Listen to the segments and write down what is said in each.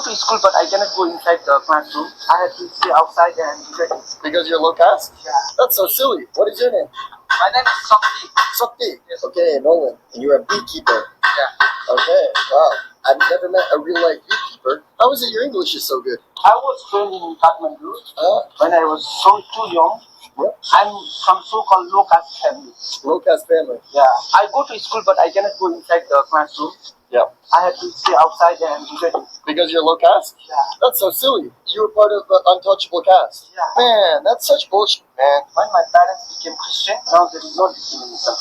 to school, but I cannot go inside the classroom. I have to stay outside and get it. Because you're low caste? Yeah. That's so silly. What is your name? My name is Sakti. Sakti. Yes. Okay, Nolan. And you're a beekeeper. Yeah. Okay, wow. I've never met a real life beekeeper. How is it your English is so good? I was trained in Kathmandu when I was too young. Yep. I'm from so-called low caste family. Low caste family. Yeah. I go to school, but I cannot go inside the classroom. Yeah. I have to stay outside and get it. Because you're low caste? Yeah. That's so silly. You were part of the untouchable caste. Yeah. Man, that's such bullshit, man. When my parents became Christian, now there is no discrimination.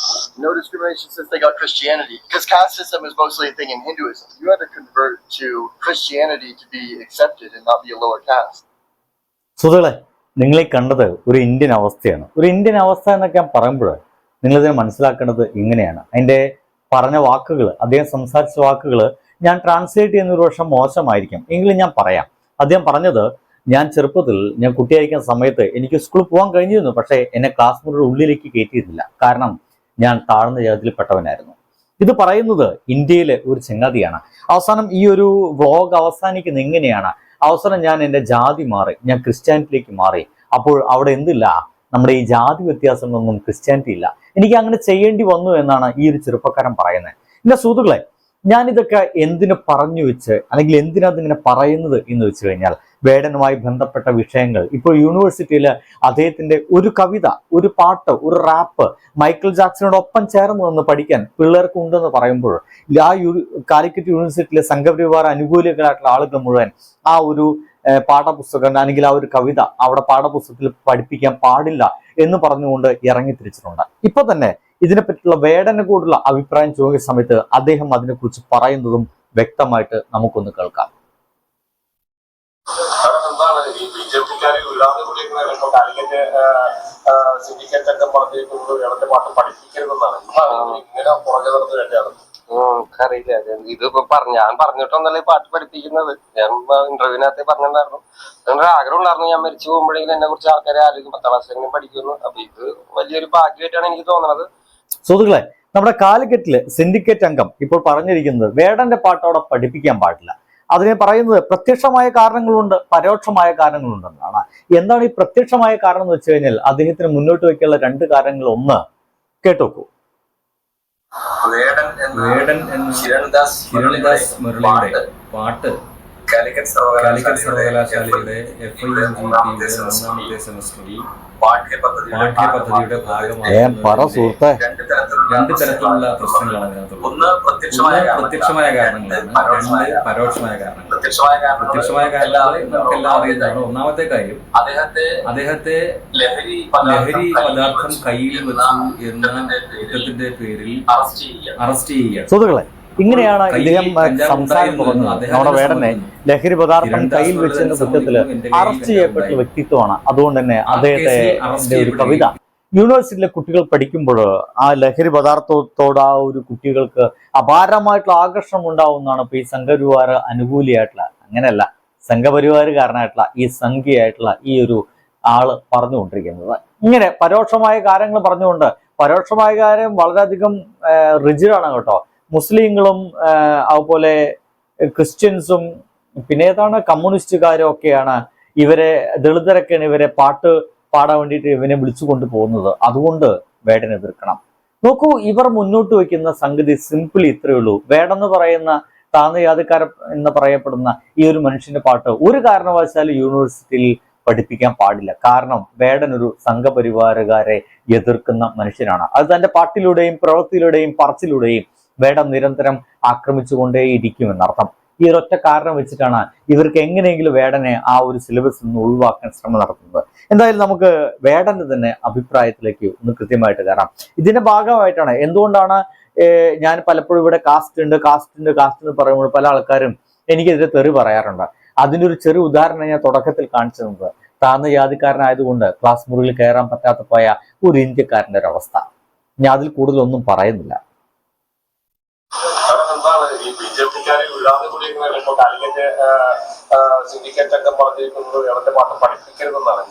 No discrimination since they got Christianity. Because caste system is mostly a thing in Hinduism. You had to convert to Christianity to be accepted and not be a lower caste. സുഹൃത്തുക്കളെ, നിങ്ങളീ കണ്ടത് ഒരു Indian അവസ്ഥയാണ്. ഒരു Indian അവസ്ഥ എന്നൊക്കെ ഞാൻ പറയുമ്പോൾ നിങ്ങളിതിനെ മനസ്സിലാക്കേണ്ടത് ഇങ്ങനെയാണ്. അതിൻ്റെ പറഞ്ഞ വാക്കുകൾ, അദ്ദേഹം സംസാരിച്ച വാക്കുകൾ ഞാൻ ട്രാൻസ്ലേറ്റ് ചെയ്യുന്ന ഒരു വർഷം മോശമായിരിക്കും എങ്കിലും ഞാൻ പറയാം. അദ്ദേഹം പറഞ്ഞത്, ഞാൻ ചെറുപ്പത്തിൽ ഞാൻ കുട്ടിയായിരിക്കുന്ന സമയത്ത് എനിക്ക് സ്കൂളിൽ പോകാൻ കഴിഞ്ഞിരുന്നു, പക്ഷേ എന്നെ ക്ലാസ് മുറിയുടെ ഉള്ളിലേക്ക് കയറ്റിയിരുന്നില്ല. കാരണം ഞാൻ താഴ്ന്ന ജാതിയിൽപ്പെട്ടവനായിരുന്നു. ഇത് പറയുന്നത് ഇന്ത്യയിലെ ഒരു ചങ്ങാതിയാണ്. അവസാനം ഈ ഒരു വ്ളോഗ് അവസാനിക്കുന്നത് എങ്ങനെയാണ്? അവസാനം ഞാൻ എൻ്റെ ജാതി മാറി, ഞാൻ ക്രിസ്ത്യാനിറ്റിയിലേക്ക് മാറി. അപ്പോൾ അവിടെ എന്തില്ല, നമ്മുടെ ഈ ജാതി വ്യത്യാസങ്ങളൊന്നും ക്രിസ്ത്യാനിറ്റി ഇല്ല. എനിക്ക് അങ്ങനെ ചെയ്യേണ്ടി വന്നു എന്നാണ് ഈ ഒരു ചെറുപ്പക്കാരൻ പറയുന്നത്. എൻ്റെ സുഹൃത്തുക്കളെ, ഞാനിതൊക്കെ എന്തിനു പറഞ്ഞു വെച്ച് അല്ലെങ്കിൽ എന്തിനതിങ്ങനെ പറയുന്നത് എന്ന് വെച്ച് കഴിഞ്ഞാൽ, വേടനുമായി ബന്ധപ്പെട്ട വിഷയങ്ങൾ ഇപ്പോൾ യൂണിവേഴ്സിറ്റിയിൽ അദ്ദേഹത്തിൻ്റെ ഒരു കവിത, ഒരു പാട്ട്, ഒരു റാപ്പ് മൈക്കിൾ ജാക്സനോടൊപ്പം ചേർന്ന് നിന്ന് പഠിക്കാൻ പിള്ളേർക്ക് ഉണ്ടെന്ന് പറയുമ്പോൾ ആ കാലിക്കറ്റ് യൂണിവേഴ്സിറ്റിയിലെ സംഘപരിവാര അനുകൂലികളായിട്ടുള്ള ആളുകൾ മുഴുവൻ ആ ഒരു പാഠപുസ്തകം അല്ലെങ്കിൽ ആ ഒരു കവിത അവിടെ പാഠപുസ്തകത്തിൽ പഠിപ്പിക്കാൻ പാടില്ല എന്ന് പറഞ്ഞുകൊണ്ട് ഇറങ്ങി തിരിച്ചിട്ടുണ്ട്. ഇപ്പൊ തന്നെ ഇതിനെപ്പറ്റിയുള്ള വേടനെ കൂടുള്ള അഭിപ്രായം ചോദിക്കുന്ന സമയത്ത് അദ്ദേഹം അതിനെക്കുറിച്ച് പറയുന്നതും വ്യക്തമായിട്ട് നമുക്കൊന്ന് കേൾക്കാം. എന്താണ് ഈ ബിജെപിക്കാരെ വിടാതെ കൂടിയിരിക്കുന്ന കാലിക്കറ്റ് സിൻഡിക്കേറ്റ് ഒക്കെ പറഞ്ഞിരിക്കുന്നത് വേടന്റെ പാട്ട് പഠിപ്പിക്കരുതെന്നാണ്. ഇങ്ങനെ പുറകെ നടന്ന് വേണ്ടിയാണ്. നമുക്കറിയില്ല. ഇതിപ്പോ ഞാൻ പറഞ്ഞിട്ടൊന്നല്ല ഈ പാട്ട് പഠിപ്പിക്കുന്നത്. ഞാൻ ഇന്റർവ്യൂവിനകത്ത് പറഞ്ഞിട്ടുണ്ടായിരുന്നു. അങ്ങനെ ആഗ്രഹം ഉണ്ടായിരുന്നു, ഞാൻ മരിച്ചു പോകുമ്പോഴേക്കും എന്നെ കുറിച്ച് ആൾക്കാരെ ആലോചിക്കും 10ാം ക്ലാസ്സിലെങ്കിലും പഠിക്കുന്നു. അപ്പൊ ഇത് വലിയൊരു ഭാഗ്യമായിട്ടാണ് എനിക്ക് തോന്നുന്നത്. സുഹൃത്തുക്കളെ, നമ്മുടെ കാലിക്കറ്റില് സിൻഡിക്കേറ്റ് അംഗം ഇപ്പോൾ പറഞ്ഞിരിക്കുന്നത് വേടന്റെ പാട്ട് അവിടെ പഠിപ്പിക്കാൻ പാടില്ല. അതിനെ പറയുന്നത് പ്രത്യക്ഷമായ കാരണങ്ങളുണ്ട്, പരോക്ഷമായ കാരണങ്ങളുണ്ടെന്നാണ്. എന്താണ് ഈ പ്രത്യക്ഷമായ കാരണം എന്ന് വെച്ച് കഴിഞ്ഞാൽ, അദ്ദേഹത്തിന് മുന്നോട്ട് വയ്ക്കാനുള്ള 2 കാരണങ്ങൾ. ഒന്ന് കേട്ടോക്കൂ. വേടൻ എന്ന കിരൺദാസ് മുരളിയുടെ പാട്ട് കാലിക്കറ്റ് സർവകലാശാലയുടെ FIMGP ഒന്നാമത്തെ സെമസ്റ്ററിൽ പാഠ്യപദ്ധതിയുടെ ഭാഗമായി രണ്ട് തരത്തിലുള്ള പ്രശ്നങ്ങളാണ് അതിനകത്തുള്ളത്. ഒന്ന് പ്രത്യക്ഷമായ കാരണങ്ങളാണ്, 2 പരോക്ഷമായ കാരണങ്ങൾ. പ്രത്യക്ഷമായ കാരണങ്ങൾ നമുക്കെല്ലാം അറിയുന്നതാണ്. ഒന്നാമത്തെ കാര്യം, അദ്ദേഹത്തെ ലഹരി പദാർത്ഥം കയ്യിൽ വെച്ചു എന്ന കുറ്റത്തിന്റെ പേരിൽ അറസ്റ്റ് ചെയ്യുക. സുഹൃത്തുക്കളെ, ഇങ്ങനെയാണ് ഇദ്ദേഹം സംസാരം തുടങ്ങുന്നത്. നമ്മുടെ വേടനെ ലഹരി പദാർത്ഥം കയ്യിൽ വെച്ചെന്ന കുറ്റത്തില് അറസ്റ്റ് ചെയ്യപ്പെട്ട വ്യക്തിത്വമാണ്. അതുകൊണ്ട് തന്നെ അദ്ദേഹത്തെ ഒരു കവിത യൂണിവേഴ്സിറ്റിയിലെ കുട്ടികൾ പഠിക്കുമ്പോൾ ആ ലഹരി പദാർത്ഥത്തോട് ആ ഒരു കുട്ടികൾക്ക് അപാരമായിട്ടുള്ള ആകർഷണം ഉണ്ടാവുന്നതാണ് ഇപ്പൊ ഈ സംഘപരിവാര അനുകൂലിയായിട്ടുള്ള, അങ്ങനെയല്ല സംഘപരിവാരകാരനായിട്ടുള്ള ഈ സംഘിയായിട്ടുള്ള ഈ ഒരു ആള് പറഞ്ഞുകൊണ്ടിരിക്കുന്നത്. ഇങ്ങനെ പരോക്ഷമായ കാര്യങ്ങൾ പറഞ്ഞുകൊണ്ട്, പരോക്ഷമായ കാര്യം വളരെയധികം റിജിഡാണ് കേട്ടോ. മുസ്ലിങ്ങളും അതുപോലെ ക്രിസ്ത്യൻസും പിന്നെ ഏതാണ് കമ്മ്യൂണിസ്റ്റുകാരും ഒക്കെയാണ് ഇവരെ, ദളിതരൊക്കെയാണ് ഇവരെ പാട്ട് പാടാൻ വേണ്ടിയിട്ട് ഇവനെ വിളിച്ചു കൊണ്ടുപോകുന്നത്. അതുകൊണ്ട് വേടനെ എതിർക്കണം. നോക്കൂ, ഇവർ മുന്നോട്ട് വയ്ക്കുന്ന സംഗതി സിംപിളി ഇത്രയേ ഉള്ളൂ. വേടെന്ന് പറയുന്ന താഴ്ന്ന ജാതിക്കാരൻ എന്ന് പറയപ്പെടുന്ന ഈ ഒരു മനുഷ്യന്റെ പാട്ട് ഒരു കാരണവശാലും യൂണിവേഴ്സിറ്റിയിൽ പഠിപ്പിക്കാൻ പാടില്ല. കാരണം വേടൻ ഒരു സംഘപരിവാരകാരെ എതിർക്കുന്ന മനുഷ്യനാണ്. അത് തന്റെ പാട്ടിലൂടെയും പ്രവൃത്തിയിലൂടെയും പറച്ചിലൂടെയും വേടം നിരന്തരം ആക്രമിച്ചുകൊണ്ടേയിരിക്കുമെന്നർത്ഥം. ഈ ഒരൊറ്റ കാരണം വെച്ചിട്ടാണ് ഇവർക്ക് എങ്ങനെയെങ്കിലും വേടനെ ആ ഒരു സിലബസിൽ നിന്ന് ഒഴിവാക്കാൻ ശ്രമം നടത്തുന്നത്. എന്തായാലും നമുക്ക് വേടന്റെ തന്നെ അഭിപ്രായത്തിലേക്ക് ഒന്ന് കൃത്യമായിട്ട് കയറാം. ഇതിന്റെ ഭാഗമായിട്ടാണ് എന്തുകൊണ്ടാണ് ഞാൻ പലപ്പോഴും ഇവിടെ കാസ്റ്റ് ഉണ്ട് എന്ന് പറയുമ്പോൾ പല ആൾക്കാരും എനിക്കെതിരെ തെറി പറയാറുണ്ട്. അതിൻ്റെ ഒരു ചെറിയ ഉദാഹരണം ഞാൻ തുടക്കത്തിൽ കാണിച്ചു തന്നത്, താഴ്ന്ന ജാതിക്കാരനായതുകൊണ്ട് ക്ലാസ് മുറിയിൽ കയറാൻ പറ്റാത്ത പോയ ഒരു ഇന്ത്യക്കാരൻ്റെ ഒരു അവസ്ഥ. ഞാൻ അതിൽ കൂടുതലൊന്നും പറയുന്നില്ല. എന്താണ് ഈ ബിജെപിക്കാരെ വിടാതെ കൂടിയിരിക്കുന്ന ഇപ്പൊ കാലിക്കറ്റ് സിൻഡിക്കേറ്റ് ഒക്കെ പറഞ്ഞിരിക്കുന്നത് വേടന്റെ പാട്ട് പഠിപ്പിക്കരുതെന്നാണ്.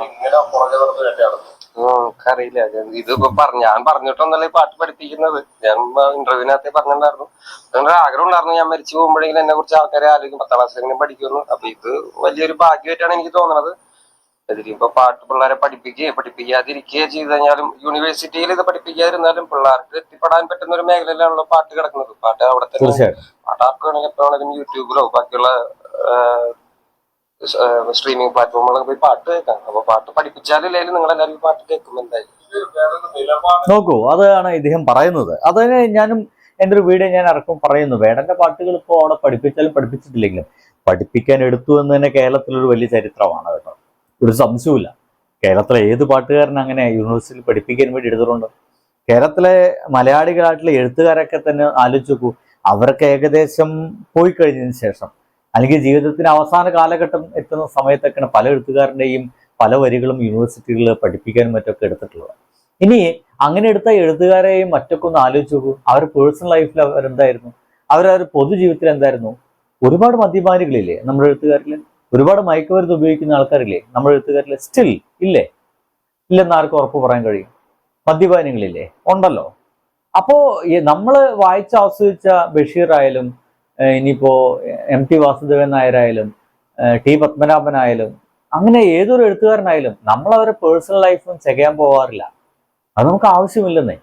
ഇങ്ങനെ പുറകെ നടന്ന് വേണ്ടിയാണ്. നമുക്കറിയില്ല. ഇതിപ്പോ ഞാൻ പറഞ്ഞിട്ടൊന്നല്ല ഈ പാട്ട് പഠിപ്പിക്കുന്നത്. ഞാൻ ഇന്റർവ്യൂവിനകത്ത് പറഞ്ഞിട്ടുണ്ടായിരുന്നു. അങ്ങനെ ആഗ്രഹം ഉണ്ടായിരുന്നു ഞാൻ മരിച്ചു പോകുമ്പോഴെങ്കിലും എന്നെ കുറിച്ച് ആൾക്കാരെ ആലോചിക്കും 10ാം ക്ലാസ്സിലെങ്കിലും പഠിക്കുന്നു. അപ്പൊ ഇത് വലിയൊരു ഭാഗ്യമായിട്ടാണ് എനിക്ക് തോന്നുന്നത്. ഇതിലിപ്പോ പാട്ട് പിള്ളേരെ പഠിപ്പിക്കാതിരിക്കുകയോ ചെയ്ത് കഴിഞ്ഞാലും യൂണിവേഴ്സിറ്റിയിൽ ഇത് പഠിപ്പിക്കാതിരുന്നാലും പിള്ളേർക്ക് എത്തിപ്പെടാൻ പറ്റുന്ന ഒരു മേഖലയിലാണല്ലോ പാട്ട് കിടക്കുന്നത്. പാട്ട് അവിടെ തന്നെ പാട്ട് ആർക്ക് വേണമെങ്കിലും എപ്പോ വേണമെങ്കിലും യൂട്യൂബിലോ ബാക്കിയുള്ള സ്ട്രീമിംഗ് പ്ലാറ്റ്ഫോമുകളൊക്കെ പോയി പാട്ട് കേൾക്കാം. അപ്പൊ പാട്ട് പഠിപ്പിച്ചാലില്ലെങ്കിലും നിങ്ങൾ എല്ലാവരും പാട്ട് കേൾക്കും എന്തായാലും. നോക്കൂ, അതാണ് ഇദ്ദേഹം പറയുന്നത്. അതിന് ഞാനും എൻ്റെ ഒരു വീഡിയോ ഞാൻ ഇറക്കും പറയുന്നു, വേടന്റെ പാട്ടുകൾ ഇപ്പോൾ അവിടെ പഠിപ്പിച്ചാലും പഠിപ്പിച്ചിട്ടില്ലെങ്കിലും പഠിപ്പിക്കാൻ എടുത്തു എന്ന് തന്നെ കേരളത്തിലൊരു വലിയ ചരിത്രമാണ് കേട്ടോ. ഒരു സംശയവുമില്ല. കേരളത്തിലെ ഏത് പാട്ടുകാരൻ അങ്ങനെ യൂണിവേഴ്സിറ്റിയിൽ പഠിപ്പിക്കാൻ വേണ്ടി എടുത്തിട്ടുണ്ട്? കേരളത്തിലെ മലയാളികളായിട്ടുള്ള എഴുത്തുകാരൊക്കെ തന്നെ ആലോചിച്ച് നോക്കൂ. അവർക്ക് ഏകദേശം പോയി കഴിഞ്ഞതിന് ശേഷം അല്ലെങ്കിൽ ജീവിതത്തിന് അവസാന കാലഘട്ടം എത്തുന്ന സമയത്തൊക്കെയാണ് പല എഴുത്തുകാരൻ്റെയും പല വരികളും യൂണിവേഴ്സിറ്റികളിൽ പഠിപ്പിക്കാനും മറ്റൊക്കെ എടുത്തിട്ടുള്ളത്. ഇനി അങ്ങനെ എടുത്ത എഴുത്തുകാരെയും മറ്റൊക്കെ ഒന്ന് ആലോചിച്ച് നോക്കൂ. അവർ പേഴ്സണൽ ലൈഫിൽ അവരെന്തായിരുന്നു? അവരവരുടെ പൊതുജീവിതത്തിൽ എന്തായിരുന്നു? ഒരുപാട് മദ്യപാനികളില്ലേ നമ്മുടെ എഴുത്തുകാരിൽ? ഒരുപാട് മയക്കുമരുന്ന് ഉപയോഗിക്കുന്ന ആൾക്കാരില്ലേ നമ്മുടെ എഴുത്തുകാരിൽ? സ്റ്റിൽ ഇല്ലേ? ഇല്ലെന്ന് ആർക്കും ഉറപ്പ് പറയാൻ കഴിയും? മദ്യപാനികളില്ലേ? ഉണ്ടല്ലോ. അപ്പോ നമ്മൾ വായിച്ച് ആസ്വദിച്ച ബഷീർ ആയാലും ഇനിയിപ്പോ MT വാസുദേവൻ നായരായാലും T പത്മനാഭനായാലും അങ്ങനെ ഏതൊരു എഴുത്തുകാരനായാലും നമ്മൾ അവരുടെ പേഴ്സണൽ ലൈഫും ചെകയാൻ പോകാറില്ല. അത് നമുക്ക് ആവശ്യമില്ലെന്നേ.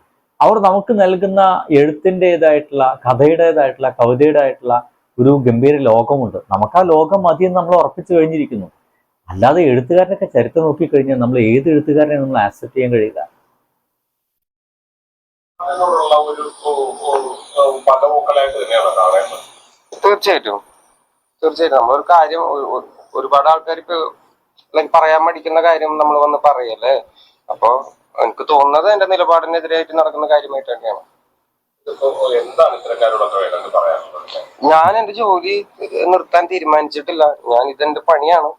അവർ നമുക്ക് നൽകുന്ന എഴുത്തിൻ്റെതായിട്ടുള്ള, കഥയുടേതായിട്ടുള്ള, കവിതയുടേതായിട്ടുള്ള ഒരു ഗംഭീര ലോകമുണ്ട്. നമുക്ക് ആ ലോകം മതിയെന്ന് നമ്മൾ ഉറപ്പിച്ചു കഴിഞ്ഞിരിക്കുന്നു. അല്ലാതെ എഴുത്തുകാരനൊക്കെ ചരിത്രം നോക്കിക്കഴിഞ്ഞാൽ നമ്മൾ ഏത് എഴുത്തുകാരനെ നമ്മൾ ആക്സെപ്റ്റ് ചെയ്യാൻ കഴിയില്ല. തീർച്ചയായിട്ടും നമ്മളൊരു കാര്യം ഒരുപാട് ആൾക്കാർ ഇപ്പൊ പറയാൻ മടിക്കുന്ന കാര്യം നമ്മൾ വന്ന് പറയല്ലേ. അപ്പൊ എനിക്ക് തോന്നുന്നത് എന്റെ നിലപാടിനെതിരായിട്ട് നടക്കുന്ന കാര്യമായിട്ട് തന്നെയാണ്. ഞാൻ എന്റെ ജോലി നിർത്താൻ തീരുമാനിച്ചിട്ടില്ല. ഞാൻ ഇതെന്റെ പണിയാണ്.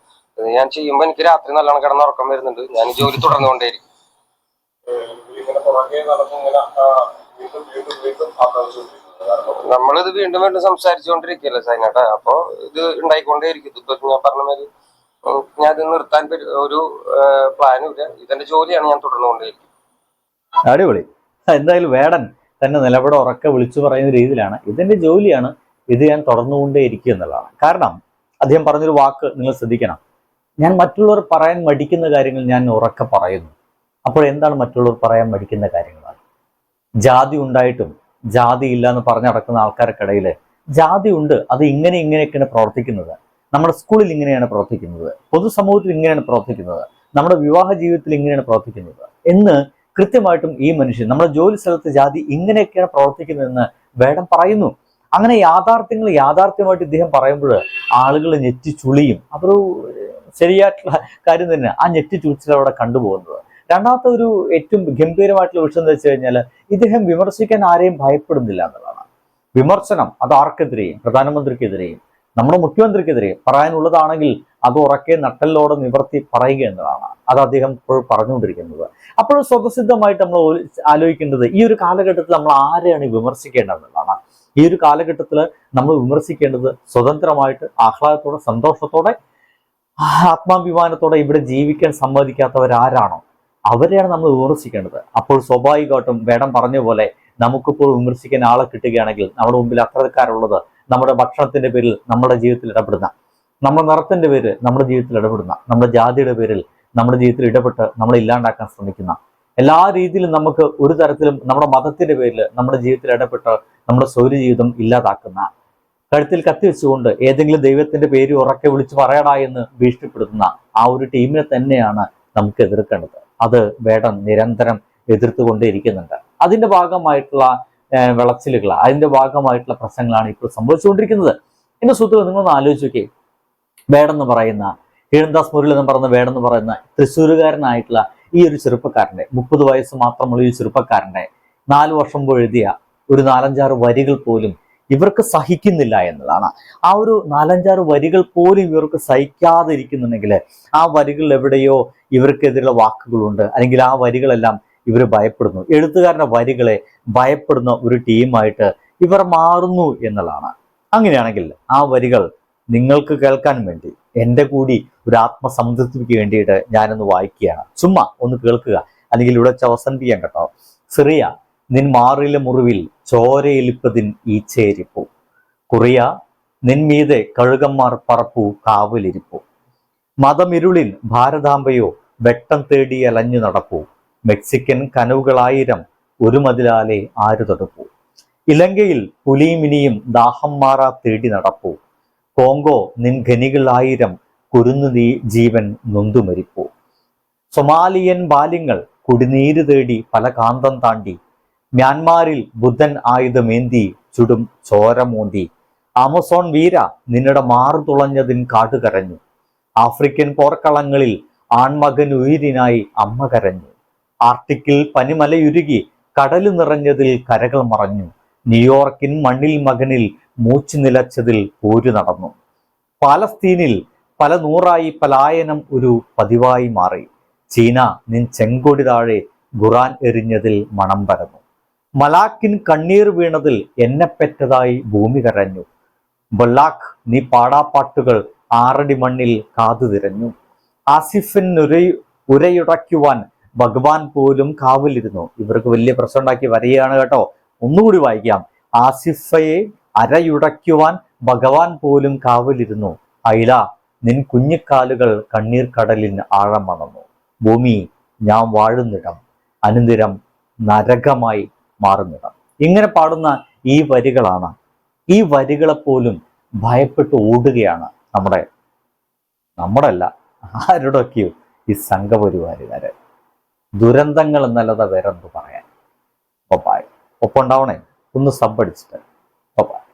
ഞാൻ ചെയ്യുമ്പോ എനിക്ക് രാത്രി നല്ലോണം കിടന്ന് ഉറക്കം വരുന്നുണ്ട്. ഞാൻ ഈ ജോലി തുടർന്നുകൊണ്ടേയിരിക്കും. നമ്മളിത് വീണ്ടും വീണ്ടും സംസാരിച്ചുകൊണ്ടിരിക്കുകയല്ലേ സൈനേട്ടാ. അപ്പൊ ഇത് ഉണ്ടായിക്കൊണ്ടേയിരിക്കും. ഇപ്പൊ ഞാൻ പറഞ്ഞ മാതിരി ഞാൻ ഇത് നിർത്താൻ ഒരു പ്ലാനും ഇല്ല. ഇതെന്റെ ജോലിയാണ്. ഞാൻ തുടർന്നുകൊണ്ടേയിരിക്കും. അടിപൊളി. എന്തായാലും വേടൻ തന്നെ നിലപാട് ഉറക്കെ വിളിച്ചു പറയുന്ന രീതിയിലാണ്, ഇതെന്റെ ജോലിയാണ്, ഇത് ഞാൻ തുടർന്നുകൊണ്ടേയിരിക്കും എന്നുള്ളതാണ്. കാരണം അദ്ദേഹം പറഞ്ഞൊരു വാക്ക് നിങ്ങൾ ശ്രദ്ധിക്കണം. ഞാൻ മറ്റുള്ളവർ പറയാൻ മടിക്കുന്ന കാര്യങ്ങൾ ഞാൻ ഉറക്കെ പറയുന്നു. അപ്പോൾ എന്താണ് മറ്റുള്ളവർ പറയാൻ മടിക്കുന്ന കാര്യങ്ങളാണ്? ജാതി ഉണ്ടായിട്ടും ജാതി ഇല്ല എന്ന് പറഞ്ഞു നടക്കുന്ന ആൾക്കാർക്കിടയിൽ ജാതി ഉണ്ട്, അത് ഇങ്ങനെയൊക്കെയാണ് പ്രവർത്തിക്കുന്നത്. നമ്മുടെ സ്കൂളിൽ ഇങ്ങനെയാണ് പ്രവർത്തിക്കുന്നത്, പൊതുസമൂഹത്തിൽ ഇങ്ങനെയാണ് പ്രവർത്തിക്കുന്നത്, നമ്മുടെ വിവാഹ ജീവിതത്തിൽ ഇങ്ങനെയാണ് പ്രവർത്തിക്കുന്നത് എന്ന് കൃത്യമായിട്ടും ഈ മനുഷ്യൻ നമ്മുടെ ജോലി സ്ഥലത്ത് ജാതി ഇങ്ങനെയൊക്കെയാണ് പ്രവർത്തിക്കുന്നതെന്ന് വേടൻ പറയുന്നു. അങ്ങനെ യാഥാർത്ഥ്യമായിട്ട് ഇദ്ദേഹം പറയുമ്പോൾ ആളുകൾ ഞെട്ടിച്ചുളിയും. അതൊരു ശരിയായിട്ടുള്ള കാര്യം തന്നെ. ആ ഞെട്ടിച്ചുളിച്ചിൽ അവിടെ കണ്ടുപോകുന്നത്. രണ്ടാമത്തെ ഒരു ഏറ്റവും ഗംഭീരമായിട്ടുള്ള വിഷയം എന്ന് വെച്ച് കഴിഞ്ഞാൽ ഇദ്ദേഹം വിമർശിക്കാൻ ആരെയും ഭയപ്പെടുന്നില്ല എന്നുള്ളതാണ്. വിമർശനം അത് ആർക്കെതിരെയും, പ്രധാനമന്ത്രിക്കെതിരെയും നമ്മുടെ മുഖ്യമന്ത്രിക്കെതിരെയും പറയാനുള്ളതാണെങ്കിൽ അത് ഉറക്കെ നട്ടലോടെ നിവർത്തി പറയുക എന്നതാണ്. അത് അദ്ദേഹം ഇപ്പോൾ പറഞ്ഞുകൊണ്ടിരിക്കുന്നത്. അപ്പോൾ സ്വതസിദ്ധമായിട്ട് നമ്മൾ ആലോചിക്കേണ്ടത് ഈ ഒരു കാലഘട്ടത്തിൽ നമ്മൾ ആരെയാണ് വിമർശിക്കേണ്ടതെന്നുള്ളതാണ്. ഈ ഒരു കാലഘട്ടത്തിൽ നമ്മൾ വിമർശിക്കേണ്ടത് സ്വതന്ത്രമായിട്ട്, ആഹ്ലാദത്തോടെ, സന്തോഷത്തോടെ, ആത്മാഭിമാനത്തോടെ ഇവിടെ ജീവിക്കാൻ സമ്മതിക്കാത്തവരാരാണോ അവരെയാണ് നമ്മൾ വിമർശിക്കേണ്ടത്. അപ്പോൾ സ്വാഭാവികമായിട്ടും വേടൻ പറഞ്ഞ പോലെ നമുക്കിപ്പോൾ വിമർശിക്കാൻ ആളെ കിട്ടുകയാണെങ്കിൽ നമ്മുടെ മുമ്പിൽ അക്രമക്കാരുള്ളത് നമ്മുടെ ഭക്ഷണത്തിന്റെ പേരിൽ നമ്മുടെ ജീവിതത്തിൽ ഇടപെടുന്ന, നമ്മുടെ നിറത്തിന്റെ പേരിൽ നമ്മുടെ ജീവിതത്തിൽ ഇടപെടുന്ന, നമ്മുടെ ജാതിയുടെ പേരിൽ നമ്മുടെ ജീവിതത്തിൽ ഇടപെട്ട് നമ്മളെ ഇല്ലാണ്ടാക്കാൻ ശ്രമിക്കുന്ന, എല്ലാ രീതിയിലും നമുക്ക് ഒരു തരത്തിലും നമ്മുടെ മതത്തിന്റെ പേരിൽ നമ്മുടെ ജീവിതത്തിൽ ഇടപെട്ട് നമ്മുടെ സൗര ജീവിതം ഇല്ലാതാക്കുന്ന, കഴുത്തിൽ കത്തിവെച്ചുകൊണ്ട് ഏതെങ്കിലും ദൈവത്തിന്റെ പേര് ഉറക്കെ വിളിച്ച് പറയടാ എന്ന് ഭീഷണിപ്പെടുത്തുന്ന ആ ഒരു ടീമിനെ തന്നെയാണ് നമുക്ക് എതിർക്കേണ്ടത്. അത് വേടൻ നിരന്തരം എതിർത്തുകൊണ്ടേയിരിക്കുന്നുണ്ട്. അതിന്റെ ഭാഗമായിട്ടുള്ള വിളച്ചിലുകൾ, അതിന്റെ ഭാഗമായിട്ടുള്ള പ്രശ്നങ്ങളാണ് ഇപ്പോൾ സംഭവിച്ചുകൊണ്ടിരിക്കുന്നത്. എന്റെ സുഹൃത്തുക്കൾ, നിങ്ങളൊന്ന് ആലോചിച്ച് നോക്കിയേ. വേടെന്ന് പറയുന്ന കീഴന്ദാസ് മുരളി എന്ന് പറയുന്ന വേടെന്ന് പറയുന്ന തൃശ്ശൂരുകാരനായിട്ടുള്ള ഈ ഒരു ചെറുപ്പക്കാരന്റെ 30 വയസ്സ് മാത്രമുള്ള ഈ ചെറുപ്പക്കാരന്റെ 4 വർഷം മുമ്പ് എഴുതിയ ഒരു 4-5 വരികൾ പോലും ഇവർക്ക് സഹിക്കുന്നില്ല എന്നതാണ്. ആ ഒരു 4-5 വരികൾ പോലും ഇവർക്ക് സഹിക്കാതെ ഇരിക്കുന്നുണ്ടെങ്കിൽ ആ വരികളിൽ എവിടെയോ ഇവർക്കെതിരെയുള്ള വാക്കുകളുണ്ട്, അല്ലെങ്കിൽ ആ വരികളെല്ലാം ഇവർ ഭയപ്പെടുന്നു. എഴുത്തുകാരന്റെ വരികളെ ഭയപ്പെടുന്ന ഒരു ടീമായിട്ട് ഇവർ മാറുന്നു എന്നുള്ളതാണ്. അങ്ങനെയാണെങ്കിൽ ആ വരികൾ നിങ്ങൾക്ക് കേൾക്കാൻ വേണ്ടി എൻ്റെ കൂടി ഒരു ആത്മസംതൃപ്തിക്ക് വേണ്ടിയിട്ട് ഞാനൊന്ന് വായിക്കുകയാണ്. ചുമ്മാ ഒന്ന് കേൾക്കുക. അല്ലെങ്കിൽ ഇവിടെ വെച്ച് അവസാനിപ്പിക്കാം കേട്ടോ. സിറിയ, നിൻ മാറിലെ മുറിവിൽ ചോരയിലിപ്പതിൻ ഈച്ചേരിപ്പു. കുറിയ, നിൻമീതെ കഴുകന്മാർ പറപ്പു കാവലിരിപ്പു. മതമിരുളിൻ ഭാരതാംബയോ വെട്ടം തേടി അലഞ്ഞു നടപ്പു. മെക്സിക്കൻ കനവുകളായിരം ഒരു മതിലാലെ ആരു തടുപ്പു. ഇലങ്കയിൽ പുലിമിനിയും ദാഹം മാറാ തേടി നടപ്പു. കോങ്കോ, നിൻ ഖനികളായിരം കുരുന്നു നീ ജീവൻ നൊന്തുമരിപ്പു. സൊമാലിയൻ ബാല്യങ്ങൾ കുടിനീര് തേടി പല കാന്തം താണ്ടി. മ്യാൻമാറിൽ ബുദ്ധൻ ആയുധമേന്തി ചുടും ചോരമോന്തി. ആമസോൺ വീര, നിന്നുടെ മാറു തുളഞ്ഞതിൻ കാടുകരഞ്ഞു. ആഫ്രിക്കൻ പോർക്കളങ്ങളിൽ ആൺമകൻ ഉയിരിനായി അമ്മ കരഞ്ഞു. ആർട്ടിക്കിൽ പനിമലയുരുകി കടല് നിറഞ്ഞതിൽ കരകൾ മറഞ്ഞു. ന്യൂയോർക്കിൻ മണ്ണിൽ മകനിൽ മൂച്ചു നിലച്ചതിൽ പോരു നടന്നു. പാലസ്തീനിൽ പല നൂറായി പലായനം ഒരു പതിവായി മാറി. ചീന, നിൻ ചെങ്കൊടി താഴെ ഖുറാൻ എറിഞ്ഞതിൽ മണം പരന്നു. മലാക്കിൻ കണ്ണീർ വീണതിൽ എന്നെ പെറ്റതായി ഭൂമി കരഞ്ഞു. ബൊല്ലാഖ്, നീ പാടാപ്പാട്ടുകൾ 6 അടി മണ്ണിൽ കാതു തിരഞ്ഞു. ആസിഫിൻ ഉരയുടയ്ക്കുവാൻ ഭഗവാൻ പോലും കാവലിരുന്നു. ഇവർക്ക് വലിയ പ്രശ്നം ഉണ്ടാക്കി വരികയാണ് കേട്ടോ. ഒന്നുകൂടി വായിക്കാം. ആസിഫയെ അരയുടയ്ക്കുവാൻ ഭഗവാൻ പോലും കാവലിരുന്നു. ഐല, നിൻ കുഞ്ഞിക്കാലുകൾ കണ്ണീർ കടലിന് ആഴം മണന്നു. ഭൂമി, ഞാൻ വാഴുന്നിടം അനുദിനം നരകമായി മാറുന്നിടം. ഇങ്ങനെ പാടുന്ന ഈ വരികളാണ്. ഈ വരികളെപ്പോലും ഭയപ്പെട്ട് ഓടുകയാണ് നമ്മുടെ അല്ല ആരുടെയൊക്കെയോ ഈ സംഘപരിവാരുകാര്. ദുരന്തങ്ങൾ എന്നല്ലാതെ വേറെന്ത് പറയാൻ. ഒപ്പം ഉണ്ടാവണേ ഒന്ന് സബ് അടിച്ചിട്ട്.